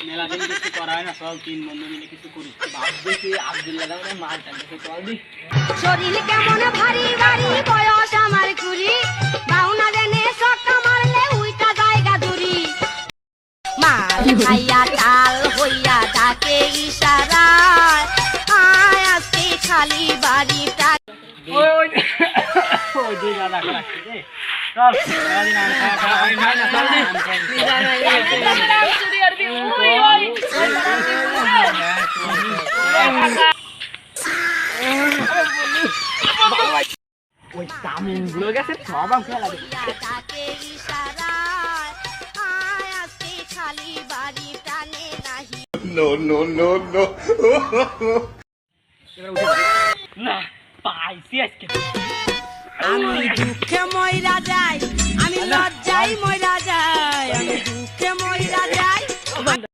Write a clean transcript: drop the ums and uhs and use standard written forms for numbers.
মেলা দিন কিছু করা হয় না, সব তিন বন্ধু মিলে কিছু করি। ভাবছি আব্দুল্লাহ মানে মাল টানতে চল দি। শরীর কেমন ভারী ভারী, বয়স আমার কুড়ি, বাউনা দেনে সক্কা মারলে উইটা জায়গা দূরি। মাল খাইয়া টাল হইয়া ডাকে ইশারায়, আয় আজকে খালি বাড়িটা। ওই যে দাদা রাখছি রে, চল সারাদিন আম খাওয়া না, চল দি। ওই তামিম গুলো গেছে সব আম খেলা লাগে। ডাকে ইশারায়, আয় আজকে খালি বাড়িটা নে নাহি। না পাইছি আজকে। আমি দুঃখে মইরা যাই, আমি লজ্জায় মইরা যাই, আমি দুঃখে মইরা যাই।